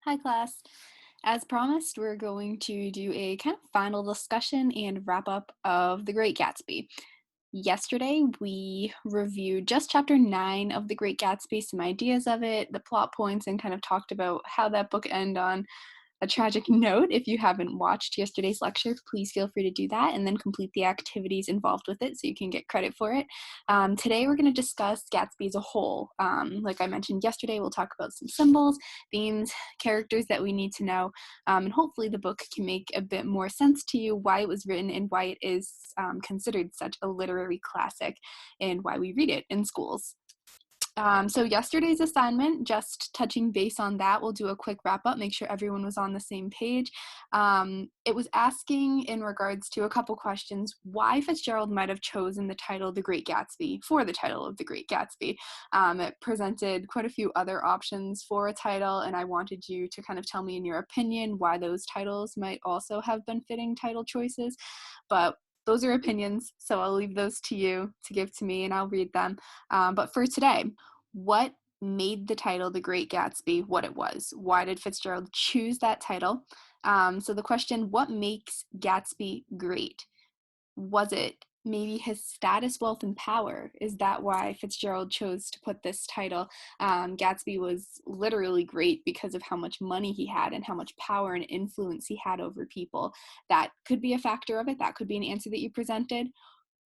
Hi, class. As promised, we're going to do a kind of final discussion and wrap up of The Great Gatsby. Yesterday, we reviewed just chapter 9 of The Great Gatsby, some ideas of it, the plot points, and kind of talked about how that book ended on a tragic note. If you haven't watched yesterday's lecture, please feel free to do that and then complete the activities involved with it so you can get credit for it. Today, we're going to discuss Gatsby as a whole. Like I mentioned yesterday, we'll talk about some symbols, themes, characters that we need to know, and hopefully the book can make a bit more sense to you why it was written and why it is considered such a literary classic and why we read it in schools. So yesterday's assignment, just touching base on that, we'll do a quick wrap up, make sure everyone was on the same page. It was asking in regards to a couple questions why Fitzgerald might have chosen the title The Great Gatsby for the title of The Great Gatsby. It presented quite a few other options for a title, and I wanted you to kind of tell me in your opinion why those titles might also have been fitting title choices. But those are opinions, so I'll leave those to you to give to me and I'll read them. But for today, what made the title The Great Gatsby what it was? Why did Fitzgerald choose that title? So the question, what makes Gatsby great? Was it maybe his status, wealth, and power? Is that why Fitzgerald chose to put this title? Gatsby was literally great because of how much money he had and how much power and influence he had over people. That could be a factor of it. That could be an answer that you presented.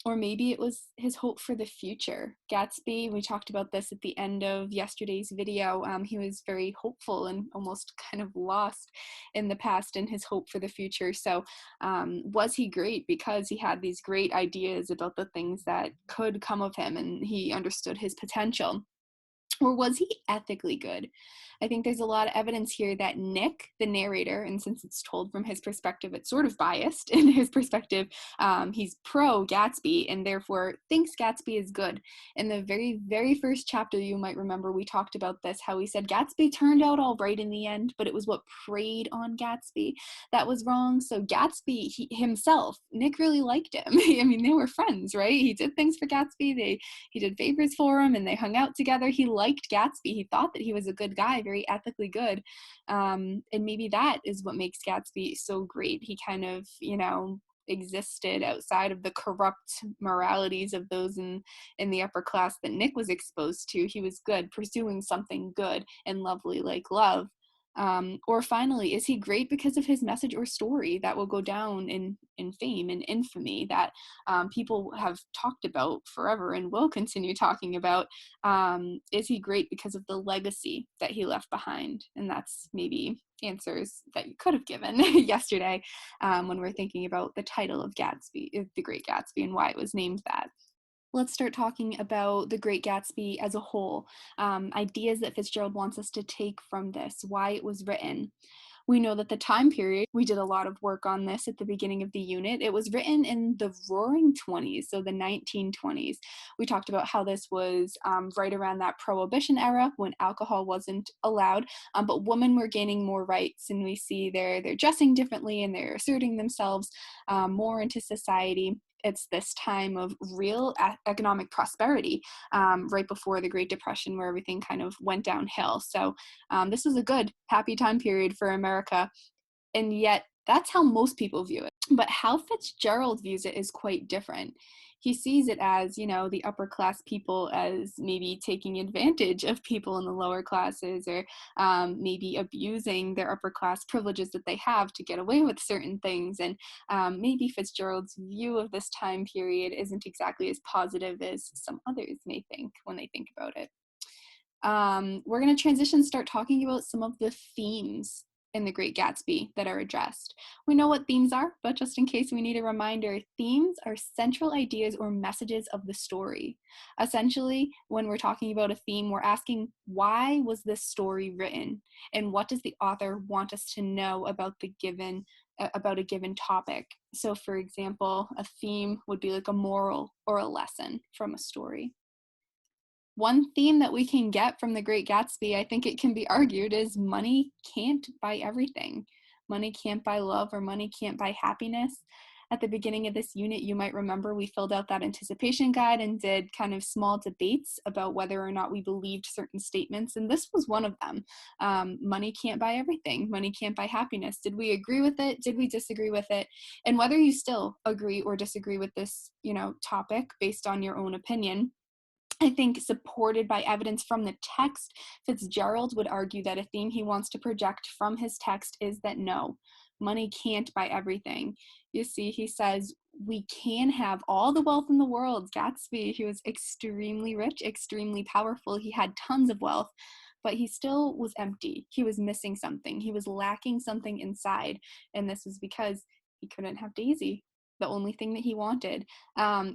Or maybe it was his hope for the future. Gatsby, we talked about this at the end of yesterday's video. He was very hopeful and almost kind of lost in the past in his hope for the future. So, was he great because he had these great ideas about the things that could come of him and he understood his potential? Or was he ethically good? I think there's a lot of evidence here that Nick, the narrator, and since it's told from his perspective, it's sort of biased in his perspective. He's pro Gatsby and therefore thinks Gatsby is good. In the very, very first chapter, you might remember we talked about this, how he said Gatsby turned out all right in the end, but it was what preyed on Gatsby that was wrong. So Gatsby himself, Nick really liked him. I mean, they were friends, right? He did things for Gatsby. He did favors for him and they hung out together. He liked Gatsby. He thought that he was a good guy, very ethically good. And maybe that is what makes Gatsby so great. He kind of, existed outside of the corrupt moralities of those in the upper class that Nick was exposed to. He was good, pursuing something good and lovely like love. Or finally, is he great because of his message or story that will go down in fame and infamy that people have talked about forever and will continue talking about? Is he great because of the legacy that he left behind? And that's maybe answers that you could have given yesterday when we're thinking about the title of Gatsby, The Great Gatsby, and why it was named that. Let's start talking about The Great Gatsby as a whole, ideas that Fitzgerald wants us to take from this, why it was written. We know that the time period, we did a lot of work on this at the beginning of the unit. It was written in the roaring 20s, so the 1920s. We talked about how this was right around that Prohibition era when alcohol wasn't allowed, but women were gaining more rights, and we see they're dressing differently and they're asserting themselves more into society. It's this time of real economic prosperity right before the Great Depression where everything kind of went downhill. So this was a good, happy time period for America. And yet, that's how most people view it. But how Fitzgerald views it is quite different. He sees it as, the upper class people as maybe taking advantage of people in the lower classes or maybe abusing their upper class privileges that they have to get away with certain things. And maybe Fitzgerald's view of this time period isn't exactly as positive as some others may think when they think about it. We're going to transition, start talking about some of the themes in The Great Gatsby that are addressed. We know what themes are, but just in case we need a reminder, themes are central ideas or messages of the story. Essentially, when we're talking about a theme, we're asking, why was this story written? And what does the author want us to know about a given topic? So for example, a theme would be like a moral or a lesson from a story. One theme that we can get from The Great Gatsby, I think it can be argued, is money can't buy everything. Money can't buy love or money can't buy happiness. at the beginning of this unit, you might remember we filled out that anticipation guide and did kind of small debates about whether or not we believed certain statements. And this was one of them. Money can't buy everything. Money can't buy happiness. Did we agree with it? Did we disagree with it? And whether you still agree or disagree with this, topic based on your own opinion, I think supported by evidence from the text, Fitzgerald would argue that a theme he wants to project from his text is that no, money can't buy everything. You see, he says, we can have all the wealth in the world. Gatsby, he was extremely rich, extremely powerful. He had tons of wealth, but he still was empty. He was missing something. He was lacking something inside. And this was because he couldn't have Daisy, the only thing that he wanted.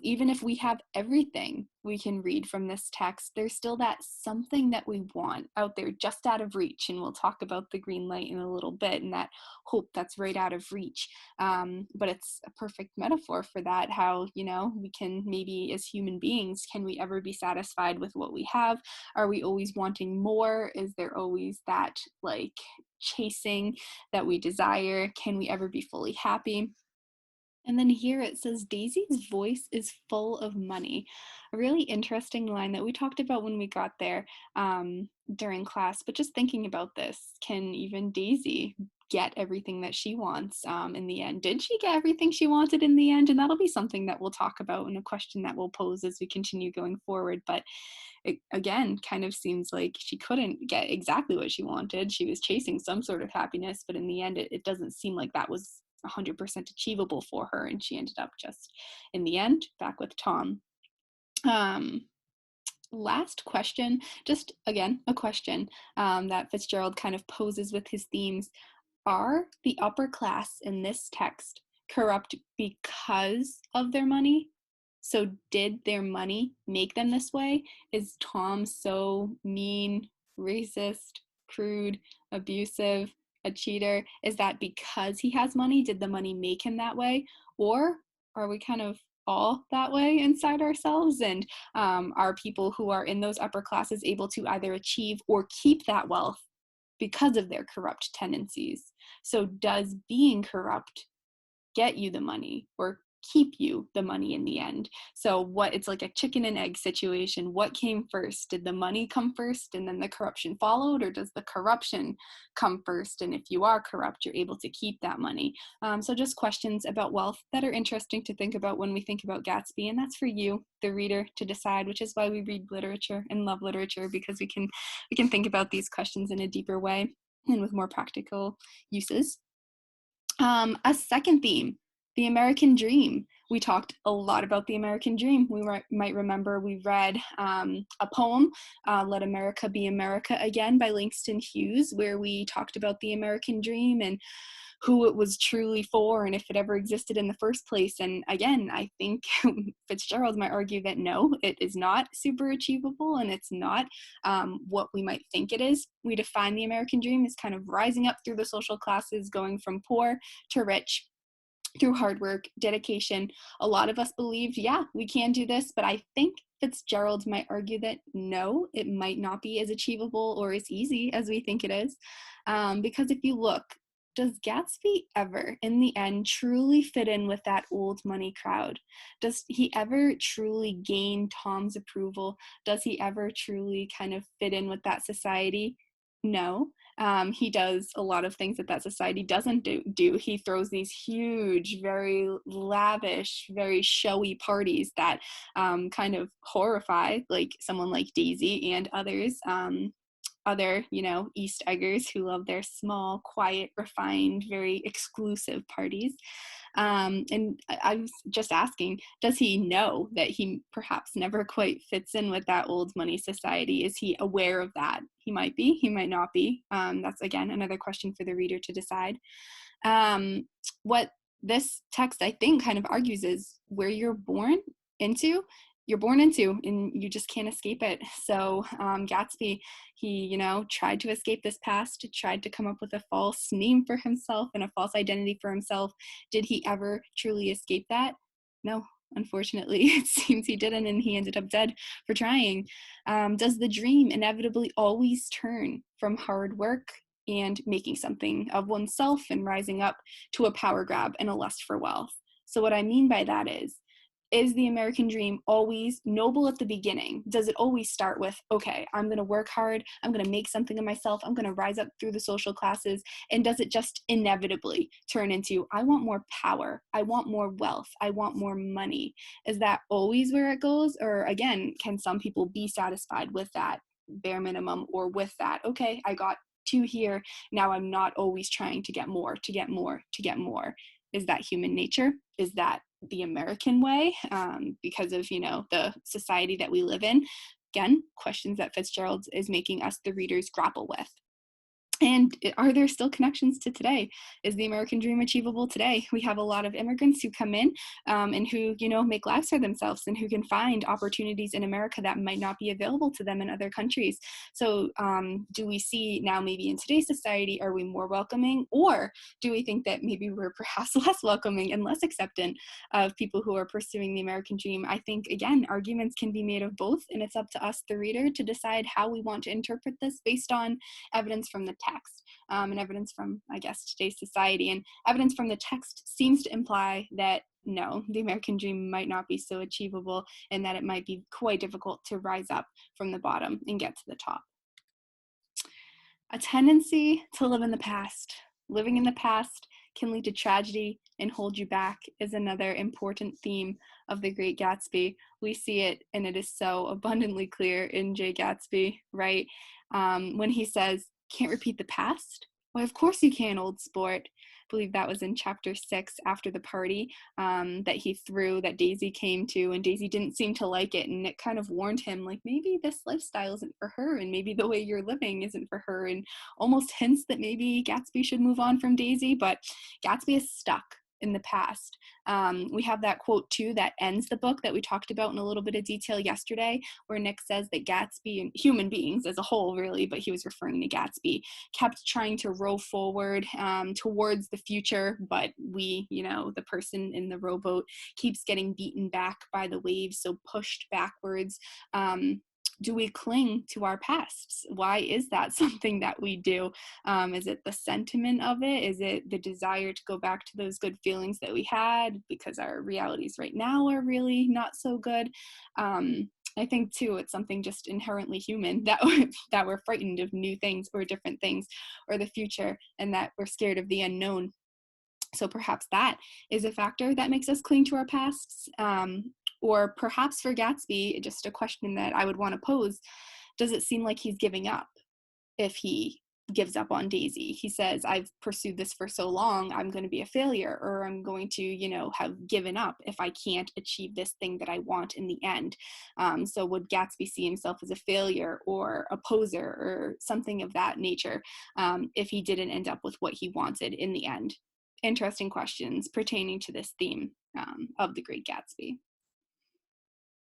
Even if we have everything we can read from this text, there's still that something that we want out there just out of reach. And we'll talk about the green light in a little bit and that hope that's right out of reach. But it's a perfect metaphor for that, how, we can maybe as human beings, can we ever be satisfied with what we have? Are we always wanting more? Is there always that chasing that we desire? Can we ever be fully happy? And then here it says, Daisy's voice is full of money. A really interesting line that we talked about when we got there during class. But just thinking about this, can even Daisy get everything that she wants in the end? Did she get everything she wanted in the end? And that'll be something that we'll talk about and a question that we'll pose as we continue going forward. But it, again, kind of seems like she couldn't get exactly what she wanted. She was chasing some sort of happiness, but in the end, it doesn't seem like that was 100% achievable for her, and she ended up just in the end back with Tom. Last question, just again a question that Fitzgerald kind of poses with his themes. Are the upper class in this text corrupt because of their money? So did their money make them this way? Is Tom so mean, racist, crude, abusive, a cheater? Is that because he has money? Did the money make him that way? Or are we kind of all that way inside ourselves? And are people who are in those upper classes able to either achieve or keep that wealth because of their corrupt tendencies? So does being corrupt get you the money or keep you the money in the end? So it's like a chicken and egg situation. What came first? Did the money come first and then the corruption followed, or does the corruption come first? And if you are corrupt, you're able to keep that money. So just questions about wealth that are interesting to think about when we think about Gatsby. And that's for you, the reader, to decide, which is why we read literature and love literature, because we can think about these questions in a deeper way and with more practical uses. A second theme, the American Dream. We talked a lot about the American Dream. We might remember we read a poem, Let America Be America Again by Langston Hughes, where we talked about the American Dream and who it was truly for and if it ever existed in the first place. And again, I think Fitzgerald might argue that no, it is not super achievable and it's not what we might think it is. We define the American dream as kind of rising up through the social classes, going from poor to rich through hard work, dedication. A lot of us believed, yeah, we can do this, but I think Fitzgerald might argue that no, it might not be as achievable or as easy as we think it is. Because if you look, does Gatsby ever, in the end, truly fit in with that old money crowd? Does he ever truly gain Tom's approval? Does he ever truly kind of fit in with that society? No. He does a lot of things that society doesn't do. He throws these huge, very lavish, very showy parties that kind of horrify someone like Daisy and others. Other, East Eggers who love their small, quiet, refined, very exclusive parties. And I was just asking, does he know that he perhaps never quite fits in with that old money society? Is he aware of that? He might be, he might not be. That's, again, another question for the reader to decide. What this text, I think, kind of argues is where you're born into, and you just can't escape it. So Gatsby, he, tried to escape this past, tried to come up with a false name for himself and a false identity for himself. Did he ever truly escape that? No, unfortunately, it seems he didn't, and he ended up dead for trying. Does the dream inevitably always turn from hard work and making something of oneself and rising up to a power grab and a lust for wealth? So what I mean by that is the American dream always noble at the beginning? Does it always start with, okay, I'm going to work hard, I'm going to make something of myself, I'm going to rise up through the social classes? And does it just inevitably turn into, I want more power, I want more wealth, I want more money? Is that always where it goes? Or again, can some people be satisfied with that bare minimum, or with that, okay, I got to here, now I'm not always trying to get more, to get more, to get more? Is that human nature? Is that the American way, because of, the society that we live in? Again, questions that Fitzgerald is making us, the readers, grapple with. And are there still connections to today? Is the American dream achievable today? We have a lot of immigrants who come in and who, make lives for themselves, and who can find opportunities in America that might not be available to them in other countries. So do we see now, maybe in today's society, are we more welcoming? Or do we think that maybe we're perhaps less welcoming and less acceptant of people who are pursuing the American dream? I think, again, arguments can be made of both, and it's up to us, the reader, to decide how we want to interpret this based on evidence from the text, and evidence from, I guess, today's society. And evidence from the text seems to imply that no, the American dream might not be so achievable, and that it might be quite difficult to rise up from the bottom and get to the top. A tendency to live in the past. Living in the past can lead to tragedy and hold you back is another important theme of The Great Gatsby. We see it, and it is so abundantly clear in Jay Gatsby, right? When he says, can't repeat the past? Why, of course you can, old sport. I believe that was in chapter 6, after the party that he threw, that Daisy came to, and Daisy didn't seem to like it, and it kind of warned him, like, maybe this lifestyle isn't for her, and maybe the way you're living isn't for her, and almost hints that maybe Gatsby should move on from Daisy. But Gatsby is stuck in the past. We have that quote too that ends the book that we talked about in a little bit of detail yesterday, where Nick says that Gatsby, and human beings as a whole really, but he was referring to Gatsby, kept trying to row forward towards the future, but we, the person in the rowboat, keeps getting beaten back by the waves, so pushed backwards. Do we cling to our pasts? Why is that something that we do? Is it the sentiment of it? Is it the desire to go back to those good feelings that we had because our realities right now are really not so good? I think too, it's something just inherently human that that we're frightened of new things or different things or the future, and that we're scared of the unknown. So perhaps that is a factor that makes us cling to our pasts. Or perhaps for Gatsby, just a question that I would want to pose, does it seem like he's giving up if he gives up on Daisy? He says, I've pursued this for so long, I'm going to be a failure, or I'm going to, have given up if I can't achieve this thing that I want in the end. So would Gatsby see himself as a failure or a poser or something of that nature if he didn't end up with what he wanted in the end? Interesting questions pertaining to this theme of The Great Gatsby.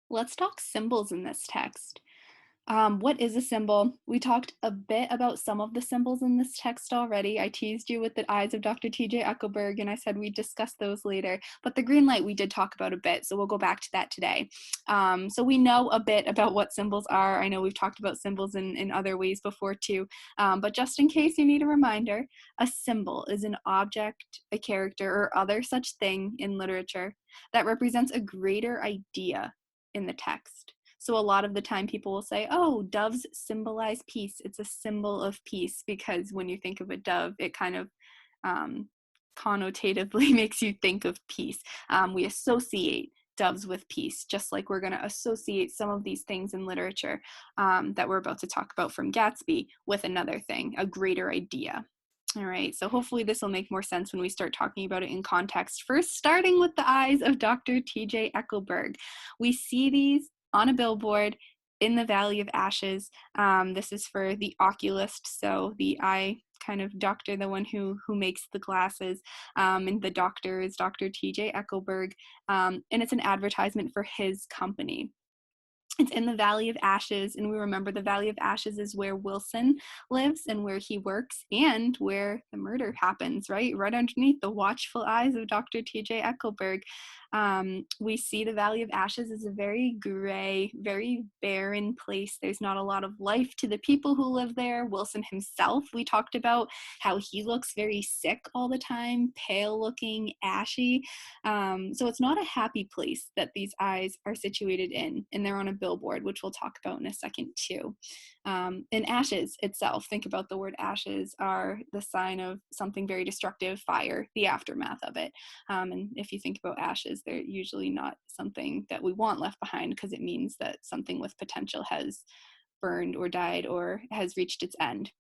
Let's talk symbols in this text. What is a symbol? We talked a bit about some of the symbols in this text already. I teased you with the eyes of Dr. T.J. Eckelberg, and I said we'd discuss those later. But the green light we did talk about a bit, so we'll go back to that today. So we know a bit about what symbols are. I know we've talked about symbols in other ways before too, but just in case you need a reminder, a symbol is an object, a character, or other such thing in literature that represents a greater idea in the text. So a lot of the time people will say, oh, doves symbolize peace. It's a symbol of peace, because when you think of a dove, it kind of connotatively makes you think of peace. We associate doves with peace, just like we're going to associate some of these things in literature that we're about to talk about from Gatsby with another thing, a greater idea. All right, so hopefully this will make more sense when we start talking about it in context. First, starting with the eyes of Dr. T.J. Eckelberg. We see these on a billboard in the Valley of Ashes. This is for the oculist, so the eye kind of doctor, the one who makes the glasses, and the doctor is Dr. T.J. Eckelberg, and it's an advertisement for his company. It's in the Valley of Ashes, and we remember the Valley of Ashes is where Wilson lives and where he works and where the murder happens, right? Right underneath the watchful eyes of Dr. T.J. Eckelberg. We see the Valley of Ashes as a very gray, very barren place. There's not a lot of life to the people who live there. Wilson himself, we talked about how he looks very sick all the time, pale looking, ashy. So it's not a happy place that these eyes are situated in, and they're on a billboard, which we'll talk about in a second too. And ashes itself, think about the word ashes, are the sign of something very destructive, fire, the aftermath of it. And if you think about ashes, they're usually not something that we want left behind, because it means that something with potential has burned or died or has reached its end.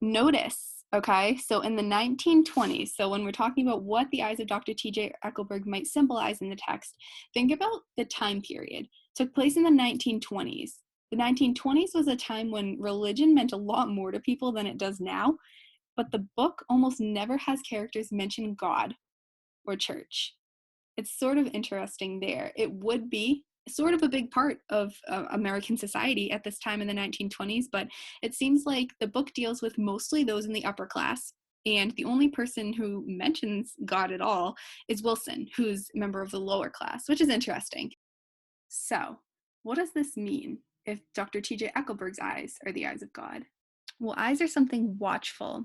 Notice, okay, so in the 1920s, so when we're talking about what the eyes of Dr. T.J. Eckelberg might symbolize in the text, think about the time period. It took place in the 1920s. The 1920s was a time when religion meant a lot more to people than it does now, but the book almost never has characters mention God or church. It's sort of interesting there. It would be sort of a big part of American society at this time in the 1920s, but it seems like the book deals with mostly those in the upper class. And the only person who mentions God at all is Wilson, who's a member of the lower class, which is interesting. So, what does this mean if Dr. T.J. Eckelberg's eyes are the eyes of God? Well, eyes are something watchful.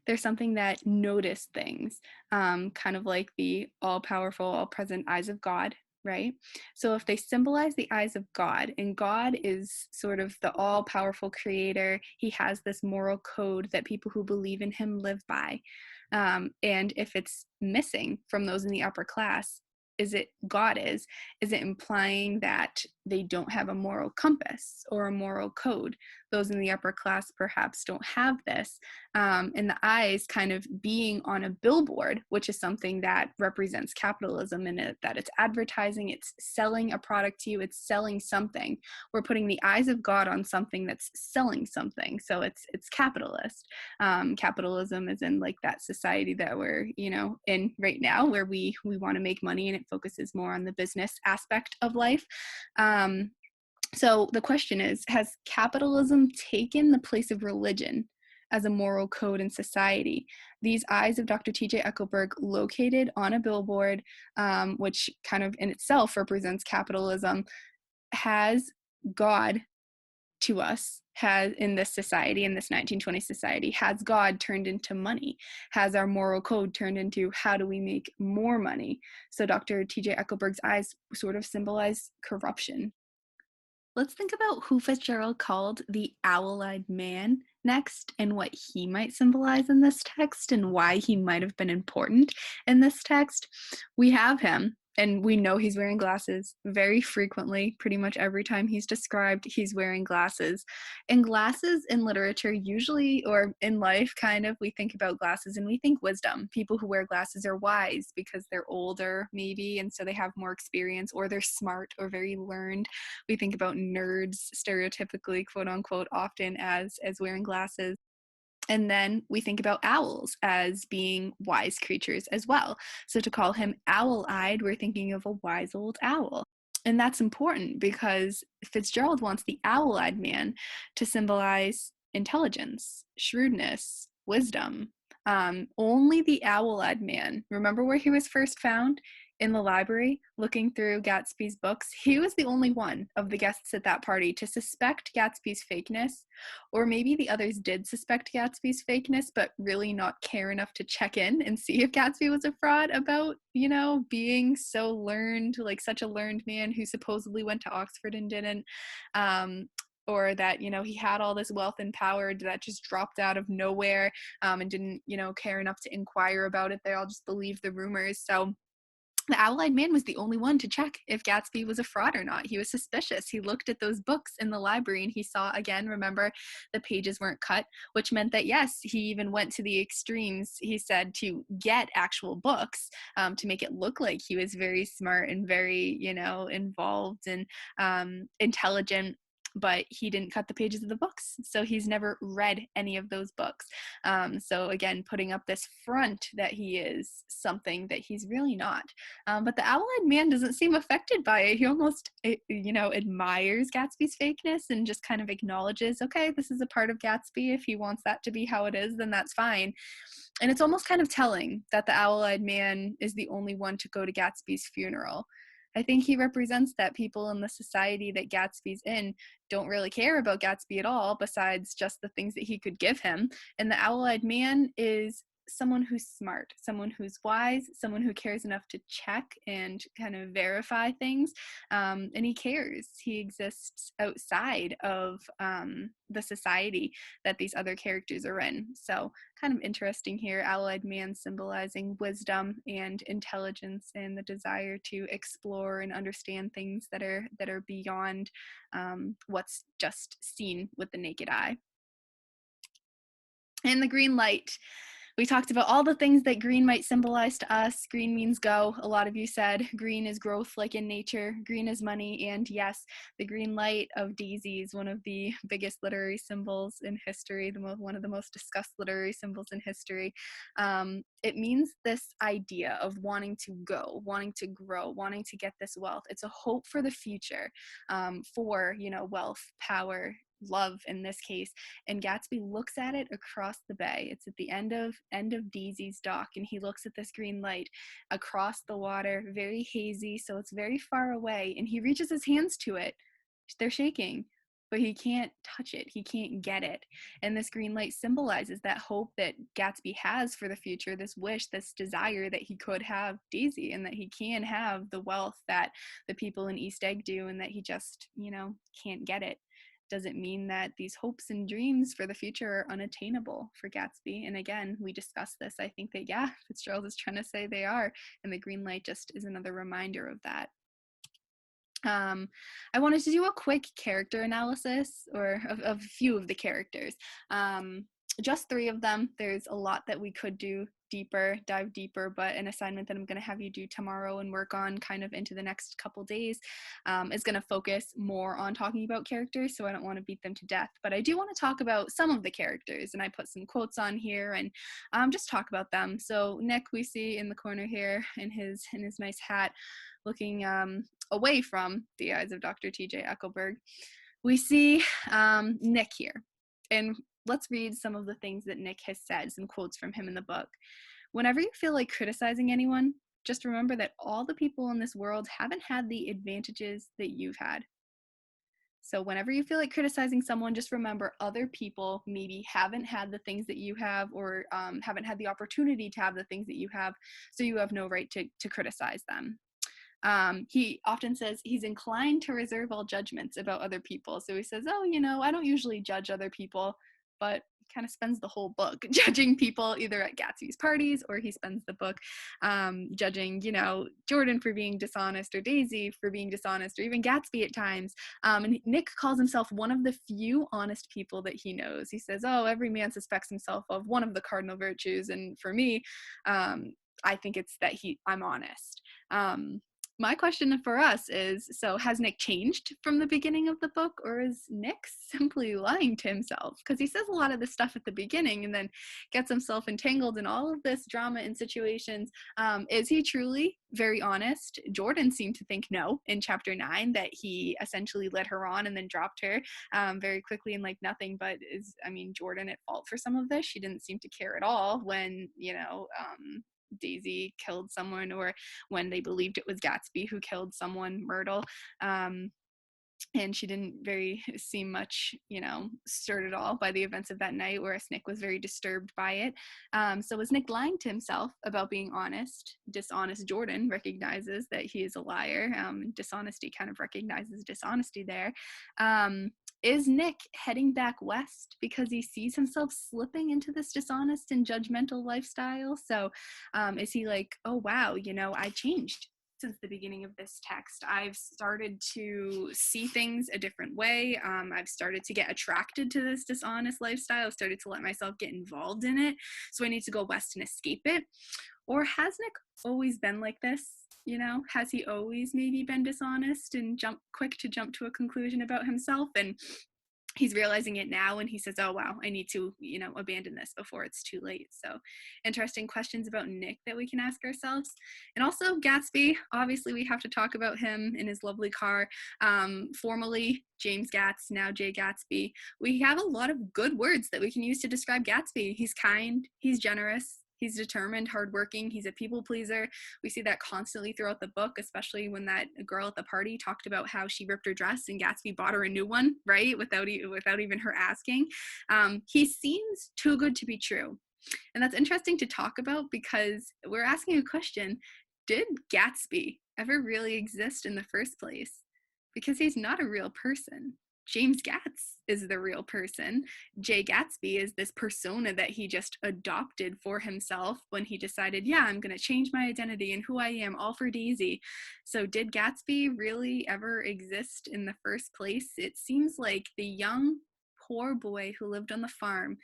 They're something that notice things, kind of like the all-powerful, all-present eyes of God, right? So if they symbolize the eyes of God, and God is sort of the all-powerful creator, he has this moral code that people who believe in him live by. And if it's missing from those in the upper class, is it implying that they don't have a moral compass or a moral code? Those in the upper class perhaps don't have this. And the eyes kind of being on a billboard, which is something that represents capitalism in it, that it's advertising, it's selling a product to you, it's selling something. We're putting the eyes of God on something that's selling something. So it's capitalist. Capitalism is in like that society that we're, in right now, where we want to make money, and it focuses more on the business aspect of life. So the question is, has capitalism taken the place of religion as a moral code in society? These eyes of Dr. T.J. Eckelberg, located on a billboard, which kind of in itself represents capitalism, has God to us, has in this society, in this 1920s society, has God turned into money? Has our moral code turned into how do we make more money? So Dr. T.J. Eckelberg's eyes sort of symbolize corruption. Let's think about who Fitzgerald called the owl-eyed man next, and what he might symbolize in this text, and why he might have been important in this text. We have him, and we know he's wearing glasses very frequently. Pretty much every time he's described, he's wearing glasses. And glasses in literature usually, or in life kind of, we think about glasses and we think wisdom. People who wear glasses are wise because they're older maybe, and so they have more experience, or they're smart or very learned. We think about nerds stereotypically, quote unquote, often as wearing glasses. And then we think about owls as being wise creatures as well. So to call him owl-eyed, we're thinking of a wise old owl. And that's important because Fitzgerald wants the owl-eyed man to symbolize intelligence, shrewdness, wisdom. Only the owl-eyed man, remember where he was first found? In the library, looking through Gatsby's books. He was the only one of the guests at that party to suspect Gatsby's fakeness, or maybe the others did suspect Gatsby's fakeness, but really not care enough to check in and see if Gatsby was a fraud about, being so learned, like such a learned man who supposedly went to Oxford and didn't. Or that, he had all this wealth and power that just dropped out of nowhere, and didn't, care enough to inquire about it. They all just believed the rumors. So the owl-eyed man was the only one to check if Gatsby was a fraud or not. He was suspicious. He looked at those books in the library and he saw, again, remember, the pages weren't cut, which meant that, yes, he even went to the extremes, he said, to get actual books, to make it look like he was very smart and very, involved and intelligent. but he didn't cut the pages of the books, so he's never read any of those books. So again, putting up this front that he is something that he's really not. But the owl-eyed man doesn't seem affected by it. He almost, admires Gatsby's fakeness and just kind of acknowledges, okay, this is a part of Gatsby. If he wants that to be how it is, then that's fine. And it's almost kind of telling that the owl-eyed man is the only one to go to Gatsby's funeral. I think he represents that people in the society that Gatsby's in don't really care about Gatsby at all, besides just the things that he could give him. And the owl-eyed man is someone who's smart, someone who's wise, someone who cares enough to check and kind of verify things. And he cares. He exists outside of the society that these other characters are in. So kind of interesting here. Owl-eyed man symbolizing wisdom and intelligence and the desire to explore and understand things that are beyond what's just seen with the naked eye. And the green light. We talked about all the things that green might symbolize to us. Green means go. A lot of you said green is growth, like in nature. Green is money. And yes, the green light of Daisy is one of the biggest literary symbols in history, one of the most discussed literary symbols in history. It means this idea of wanting to go, wanting to grow, wanting to get this wealth. It's a hope for the future, for, wealth, power, love in this case. And Gatsby looks at it across the bay. It's at the end of Daisy's dock, and he looks at this green light across the water, very hazy, so it's very far away, and he reaches his hands to it. They're shaking, but he can't touch it. He can't get it. And this green light symbolizes that hope that Gatsby has for the future, this wish, this desire that he could have Daisy and that he can have the wealth that the people in East Egg do, and that he just, can't get it. Doesn't mean that these hopes and dreams for the future are unattainable for Gatsby. And again, we discussed this. I think that, Fitzgerald is trying to say they are. And the green light just is another reminder of that. I wanted to do a quick character analysis or of a few of the characters. Just 3 of them. There's a lot that we could dive deeper, but an assignment that I'm going to have you do tomorrow and work on kind of into the next couple days is going to focus more on talking about characters, so I don't want to beat them to death, but I do want to talk about some of the characters, and I put some quotes on here and just talk about them. So Nick, we see in the corner here in his nice hat, looking away from the eyes of Dr. T.J. Eckelberg. We see Nick here, and let's read some of the things that Nick has said, some quotes from him in the book. Whenever you feel like criticizing anyone, just remember that all the people in this world haven't had the advantages that you've had. So whenever you feel like criticizing someone, just remember other people maybe haven't had the things that you have, or haven't had the opportunity to have the things that you have, so you have no right to criticize them. He often says he's inclined to reserve all judgments about other people. So he says, I don't usually judge other people, but he kind of spends the whole book judging people either at Gatsby's parties, or he spends the book judging, Jordan for being dishonest, or Daisy for being dishonest, or even Gatsby at times. And Nick calls himself one of the few honest people that he knows. He says, every man suspects himself of one of the cardinal virtues. And for me, I think it's that I'm honest. My question for us is, so has Nick changed from the beginning of the book, or is Nick simply lying to himself? Because he says a lot of this stuff at the beginning and then gets himself entangled in all of this drama and situations. Is he truly very honest? Jordan seemed to think no in chapter 9, that he essentially led her on and then dropped her very quickly and like nothing. But is Jordan at fault for some of this? She didn't seem to care at all when, Daisy killed someone, or when they believed it was Gatsby who killed someone, Myrtle. And she didn't seem much, stirred at all by the events of that night, whereas Nick was very disturbed by it. So was Nick lying to himself about being honest? Dishonest Jordan recognizes that he is a liar. Dishonesty kind of recognizes dishonesty there. Is Nick heading back west because he sees himself slipping into this dishonest and judgmental lifestyle? So is he like, oh, wow, I changed since the beginning of this text. I've started to see things a different way. I've started to get attracted to this dishonest lifestyle. I've started to let myself get involved in it. So I need to go west and escape it. Or has Nick always been like this? Has he always maybe been dishonest and quick to jump to a conclusion about himself? And he's realizing it now, and he says, oh wow, I need to abandon this before it's too late. So interesting questions about Nick that we can ask ourselves. And also Gatsby, obviously we have to talk about him in his lovely car. Formerly James Gatz, now Jay Gatsby. We have a lot of good words that we can use to describe Gatsby. He's kind, he's generous, he's determined, hardworking, he's a people pleaser. We see that constantly throughout the book, especially when that girl at the party talked about how she ripped her dress and Gatsby bought her a new one, right? Without even her asking. He seems too good to be true. And that's interesting to talk about because we're asking a question: did Gatsby ever really exist in the first place? Because he's not a real person. James Gatz is the real person. Jay Gatsby is this persona that he just adopted for himself when he decided, yeah, I'm going to change my identity and who I am, all for Daisy. So did Gatsby really ever exist in the first place? It seems like the young, poor boy who lived on the farm,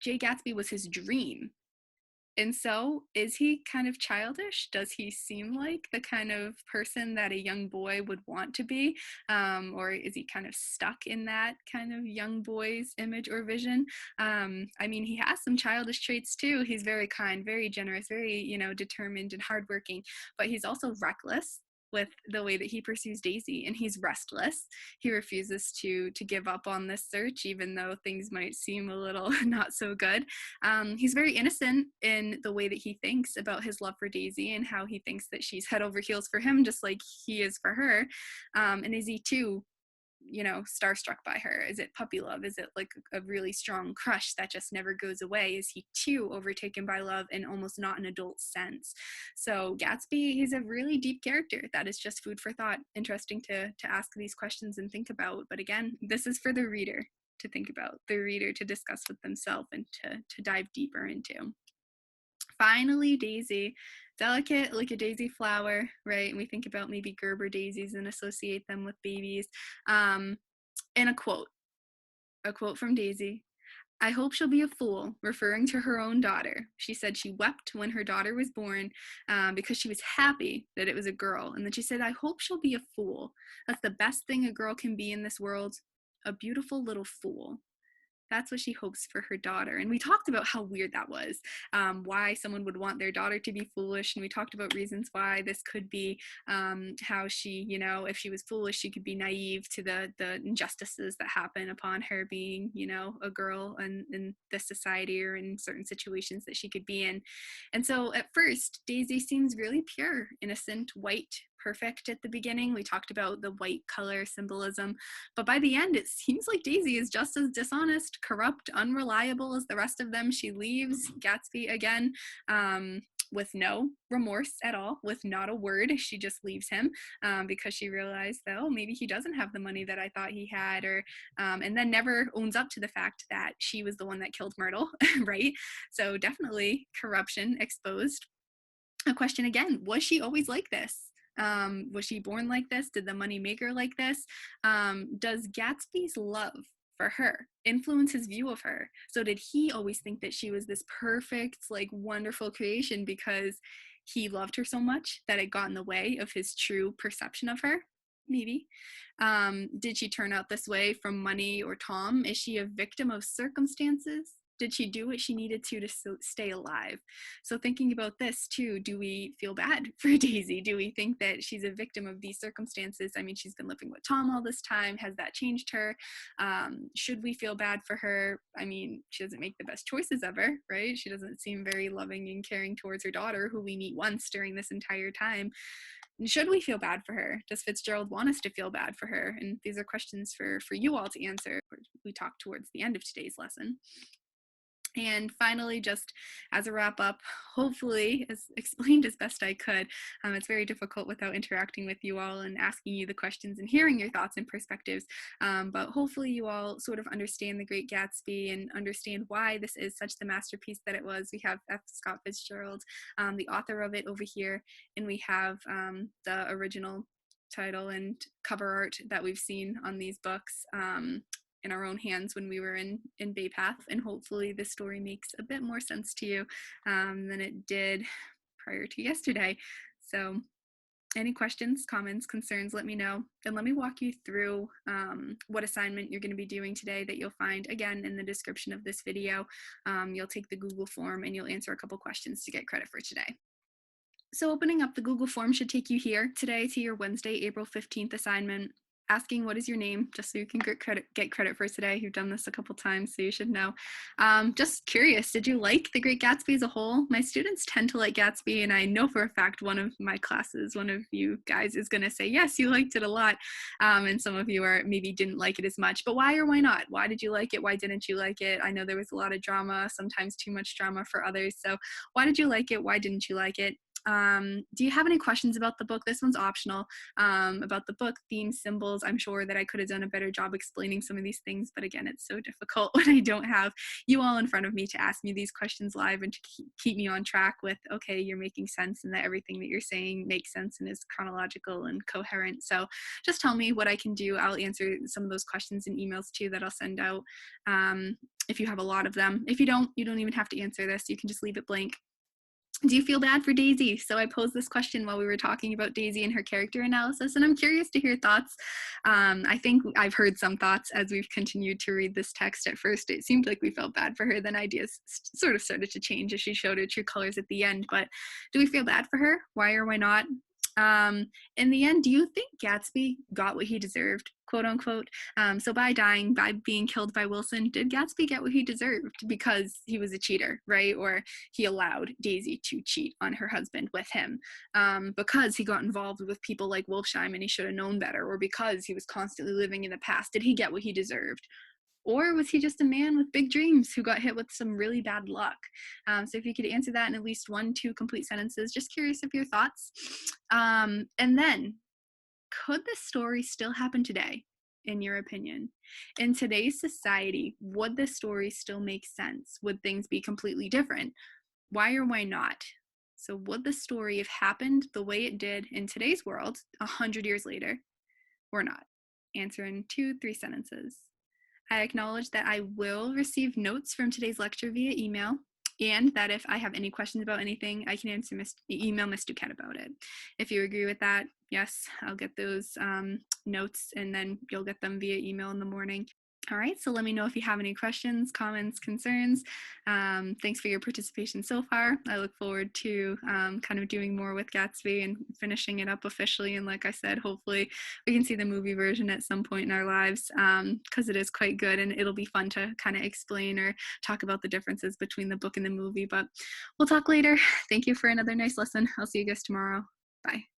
Jay Gatsby was his dream. And so, is he kind of childish? Does he seem like the kind of person that a young boy would want to be? Or is he kind of stuck in that kind of young boy's image or vision? He has some childish traits too. He's very kind, very generous, very, determined and hardworking, but he's also reckless with the way that he pursues Daisy, and he's restless. He refuses to give up on this search, even though things might seem a little not so good. He's very innocent in the way that he thinks about his love for Daisy and how he thinks that she's head over heels for him, just like he is for her. And is he too, starstruck by her? Is it puppy love? Is it like a really strong crush that just never goes away? Is he too overtaken by love in almost not an adult sense? So Gatsby, he's a really deep character that is just food for thought. Interesting to ask these questions and think about. But again, this is for the reader to think about, the reader to discuss with themselves and to dive deeper into. Finally, Daisy, delicate like a daisy flower, right? And we think about maybe Gerber daisies and associate them with babies. And a quote from Daisy: I hope she'll be a fool, referring to her own daughter. She said she wept when her daughter was born because she was happy that it was a girl. And then she said, I hope she'll be a fool. That's the best thing a girl can be in this world, a beautiful little fool. That's what she hopes for her daughter. And we talked about how weird that was, why someone would want their daughter to be foolish. And we talked about reasons why this could be, how she, if she was foolish, she could be naive to the injustices that happen upon her being, a girl in this society or in certain situations that she could be in. And so at first, Daisy seems really pure, innocent, white, perfect at the beginning. We talked about the white color symbolism, but by the end, it seems like Daisy is just as dishonest, corrupt, unreliable as the rest of them. She leaves Gatsby again, with no remorse at all, with not a word. She just leaves him because she realized that, oh, maybe he doesn't have the money that I thought he had, or and then never owns up to the fact that she was the one that killed Myrtle, right? So definitely corruption exposed. A question again: was she always like this? Was she born like this? Did the money make her like this? Does Gatsby's love for her influence his view of her? So did he always think that she was this perfect, like wonderful creation because he loved her so much that it got in the way of his true perception of her? Maybe. Did she turn out this way from money or Tom? Is she a victim of circumstances? Did she do what she needed to stay alive? So thinking about this too, do we feel bad for Daisy? Do we think that she's a victim of these circumstances? I mean, she's been living with Tom all this time. Has that changed her? Should we feel bad for her? I mean, she doesn't make the best choices ever, right? She doesn't seem very loving and caring towards her daughter, who we meet once during this entire time. Should we feel bad for her? Does Fitzgerald want us to feel bad for her? And these are questions for you all to answer. We talk towards the end of today's lesson. And finally, just as a wrap up, hopefully as explained as best I could. It's very difficult without interacting with you all and asking you the questions and hearing your thoughts and perspectives. But hopefully you all sort of understand The Great Gatsby and understand why this is such the masterpiece that it was. We have F. Scott Fitzgerald, the author of it, over here, and we have the original title and cover art that we've seen on these books in our own hands when we were in Bay-Path, and hopefully this story makes a bit more sense to you than it did prior to yesterday. So Any questions, comments, concerns, let me know. And let me walk you through what assignment you're going to be doing today that you'll find, again, in the description of this video. You'll take the Google form and you'll answer a couple questions to get credit for today. So opening up the Google form should take you here today to your Wednesday, April 15th assignment, asking what is your name, just so you can get credit for today. You've done this a couple times, so you should know. Just curious, did you like The Great Gatsby as a whole? My students tend to like Gatsby, and I know for a fact one of my classes, one of you guys is going to say, yes, you liked it a lot. And some of you are maybe didn't like it as much, but why or why not? Why did you like it? Why didn't you like it? I know there was a lot of drama, sometimes too much drama for others. So why did you like it? Why didn't you like it? Do you have any questions about the book? This one's optional. About the book, themes, symbols. I'm sure that I could have done a better job explaining some of these things, but again, it's so difficult when I don't have you all in front of me to ask me these questions live and to keep me on track with, okay, you're making sense and that everything that you're saying makes sense and is chronological and coherent. So just tell me what I can do. I'll answer some of those questions in emails too that I'll send out if you have a lot of them. If you don't even have to answer this. You can just leave it blank. Do you feel bad for Daisy? So I posed this question while we were talking about Daisy and her character analysis, and I'm curious to hear thoughts. I think I've heard some thoughts as we've continued to read this text. At first, it seemed like we felt bad for her. Then ideas sort of started to change as she showed her true colors at the end. But do we feel bad for her? Why or why not? In the end, do you think Gatsby got what he deserved, quote unquote? So by dying, by being killed by Wilson, did Gatsby get what he deserved because he was a cheater, right? Or he allowed Daisy to cheat on her husband with him because he got involved with people like Wolfsheim and he should have known better, or because he was constantly living in the past? Did he get what he deserved? Or was he just a man with big dreams who got hit with some really bad luck? So if you could answer that in at least 1-2 complete sentences, just curious of your thoughts. And then, could this story still happen today, in your opinion? In today's society, would this story still make sense? Would things be completely different? Why or why not? So would the story have happened the way it did in today's world 100 years later or not? Answer in 2-3 sentences. I acknowledge that I will receive notes from today's lecture via email, and that if I have any questions about anything, I can email Ms. Duquette about it. If you agree with that, yes, I'll get those notes, and then you'll get them via email in the morning. All right, so let me know if you have any questions, comments, concerns. Thanks for your participation so far. I look forward to kind of doing more with Gatsby and finishing it up officially. And like I said, hopefully we can see the movie version at some point in our lives because it is quite good and it'll be fun to kind of explain or talk about the differences between the book and the movie. But we'll talk later. Thank you for another nice lesson. I'll see you guys tomorrow. Bye.